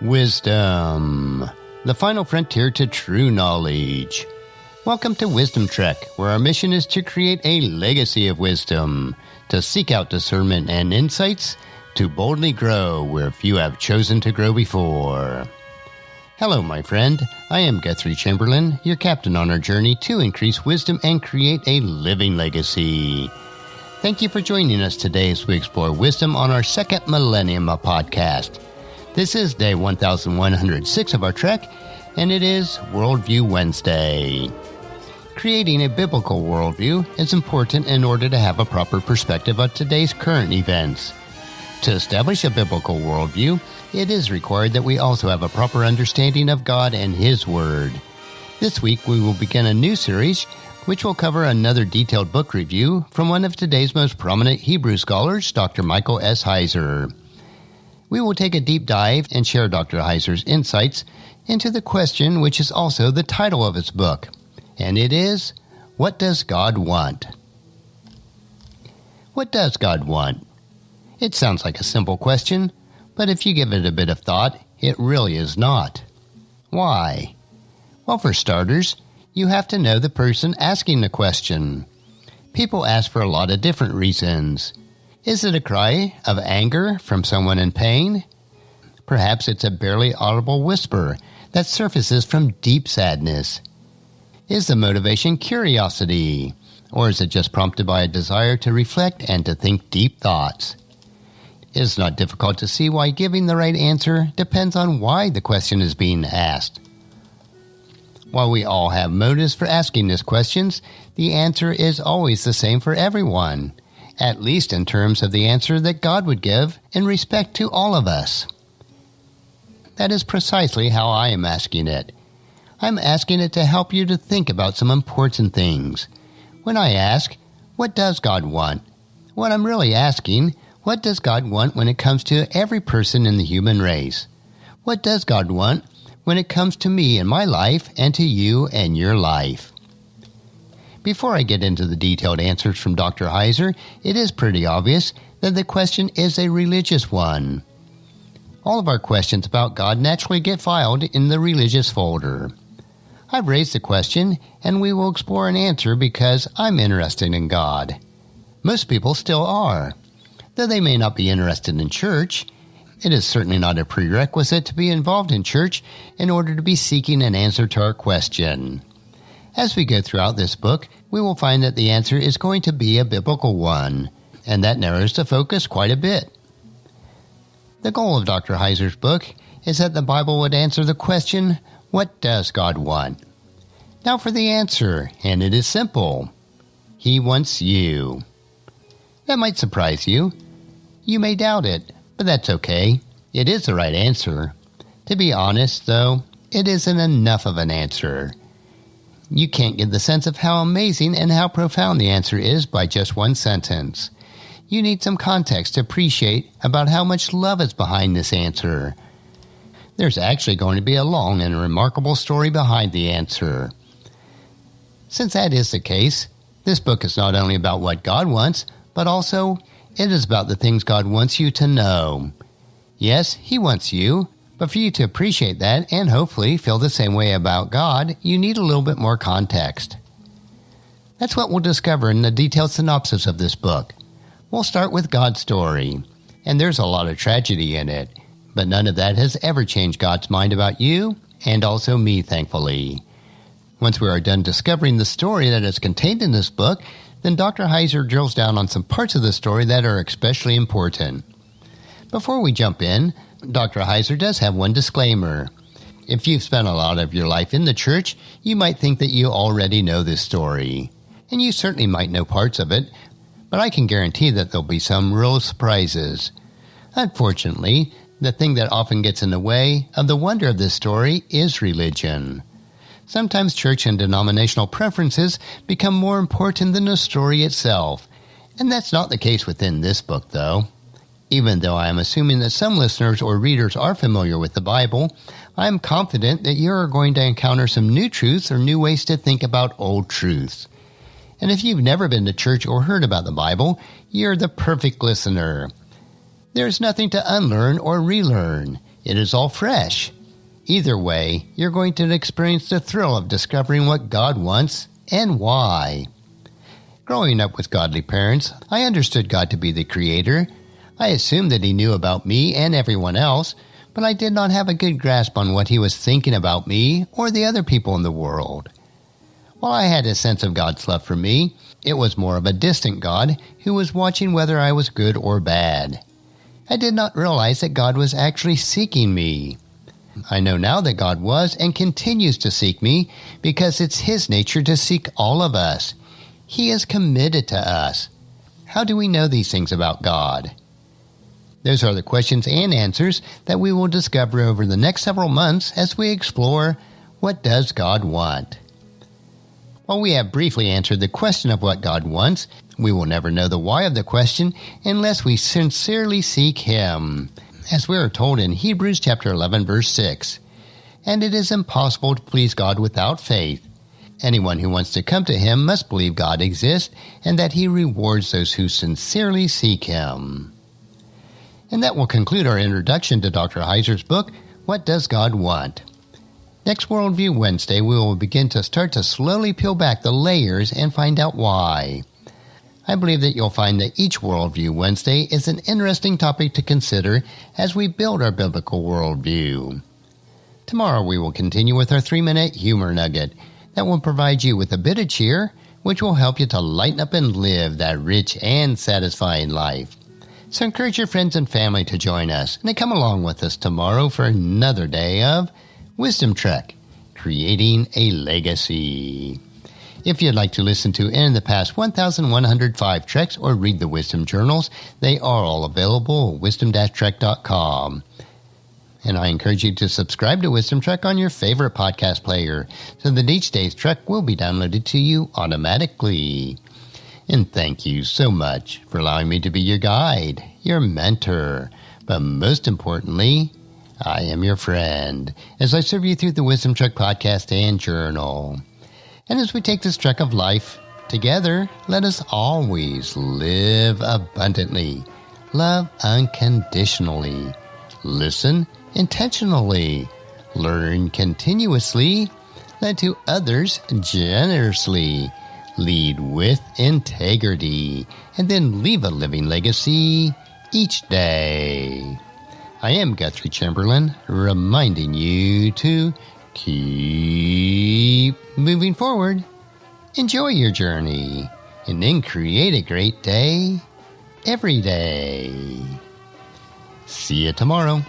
Wisdom, the final frontier to true knowledge. Welcome to Wisdom Trek, where our mission is to create a legacy of wisdom, to seek out discernment and insights, to boldly grow where few have chosen to grow before. Hello, my friend. I am Guthrie Chamberlain, your captain on our journey to increase wisdom and create a living legacy. Thank you for joining us today as we explore wisdom on our second millennium podcast. This is day 1106 of our trek, and it is Worldview Wednesday. Creating a biblical worldview is important in order to have a proper perspective of today's current events. To establish a biblical worldview, it is required that we also have a proper understanding of God and His Word. This week we will begin a new series which will cover another detailed book review from one of today's most prominent Hebrew scholars, Dr. Micheal S. Heiser. We will take a deep dive and share Dr. Heiser's insights into the question which is also the title of his book, and it is, What Does God Want? What does God want? It sounds like a simple question, but if you give it a bit of thought, it really is not. Why? Well, for starters, you have to know the person asking the question. People ask for a lot of different reasons. Is it a cry of anger from someone in pain? Perhaps it's a barely audible whisper that surfaces from deep sadness. Is the motivation curiosity, or is it just prompted by a desire to reflect and to think deep thoughts? It is not difficult to see why giving the right answer depends on why the question is being asked. While we all have motives for asking these questions, the answer is always the same for everyone, at least in terms of the answer that God would give in respect to all of us. That is precisely how I am asking it. I'm asking it to help you to think about some important things. When I ask, what does God want? What I'm really asking, what does God want when it comes to every person in the human race? What does God want when it comes to me and my life and to you and your life? Before I get into the detailed answers from Dr. Heiser, it is pretty obvious that the question is a religious one. All of our questions about God naturally get filed in the religious folder. I've raised the question, and we will explore an answer because I'm interested in God. Most people still are. Though they may not be interested in church, it is certainly not a prerequisite to be involved in church in order to be seeking an answer to our question. As we go throughout this book, we will find that the answer is going to be a biblical one, and that narrows the focus quite a bit. The goal of Dr. Heiser's book is that the Bible would answer the question, what does God want? Now for the answer, and it is simple. He wants you. That might surprise you. You may doubt it, but that's okay. It is the right answer. To be honest, though, it isn't enough of an answer. You can't get the sense of how amazing and how profound the answer is by just one sentence. You need some context to appreciate about how much love is behind this answer. There's actually going to be a long and remarkable story behind the answer. Since that is the case, this book is not only about what God wants, but also it is about the things God wants you to know. Yes, He wants you, but for you to appreciate that and hopefully feel the same way about God, you need a little bit more context. That's what we'll discover in the detailed synopsis of this book. We'll start with God's story, and there's a lot of tragedy in it, but none of that has ever changed God's mind about you and also me, thankfully. Once we are done discovering the story that is contained in this book, then Dr. Heiser drills down on some parts of the story that are especially important. Before we jump in, Dr. Heiser does have one disclaimer. If you've spent a lot of your life in the church, you might think that you already know this story. And you certainly might know parts of it, but I can guarantee that there'll be some real surprises. Unfortunately, the thing that often gets in the way of the wonder of this story is religion. Sometimes church and denominational preferences become more important than the story itself, and that's not the case within this book, though. Even though I am assuming that some listeners or readers are familiar with the Bible, I am confident that you are going to encounter some new truths or new ways to think about old truths. And if you've never been to church or heard about the Bible, you're the perfect listener. There's nothing to unlearn or relearn. It is all fresh. Either way, you're going to experience the thrill of discovering what God wants and why. Growing up with godly parents, I understood God to be the Creator. I assumed that He knew about me and everyone else, but I did not have a good grasp on what He was thinking about me or the other people in the world. While I had a sense of God's love for me, it was more of a distant God who was watching whether I was good or bad. I did not realize that God was actually seeking me. I know now that God was and continues to seek me because it's His nature to seek all of us. He is committed to us. How do we know these things about God? Those are the questions and answers that we will discover over the next several months as we explore what does God want. While we have briefly answered the question of what God wants, we will never know the why of the question unless we sincerely seek Him. As we are told in Hebrews chapter 11, verse 6, "And it is impossible to please God without faith. Anyone who wants to come to Him must believe God exists and that He rewards those who sincerely seek Him." And that will conclude our introduction to Dr. Heiser's book, What Does God Want? Next Worldview Wednesday, we will begin to start to slowly peel back the layers and find out why. I believe that you'll find that each Worldview Wednesday is an interesting topic to consider as we build our biblical worldview. Tomorrow we will continue with our 3-minute humor nugget that will provide you with a bit of cheer, which will help you to lighten up and live that rich and satisfying life. So encourage your friends and family to join us and to come along with us tomorrow for another day of Wisdom Trek, Creating a Legacy. If you'd like to listen to any of the past 1,105 treks or read the Wisdom Journals, they are all available at wisdom-trek.com. And I encourage you to subscribe to Wisdom Trek on your favorite podcast player so that each day's trek will be downloaded to you automatically. And thank you so much for allowing me to be your guide, your mentor, but most importantly, I am your friend as I serve you through the Wisdom Trek podcast and journal. And as we take this trek of life together, let us always live abundantly, love unconditionally, listen intentionally, learn continuously, lend to others generously, lead with integrity, and then leave a living legacy each day. I am Guthrie Chamberlain, reminding you to keep moving forward, enjoy your journey, and then create a great day every day. See you tomorrow.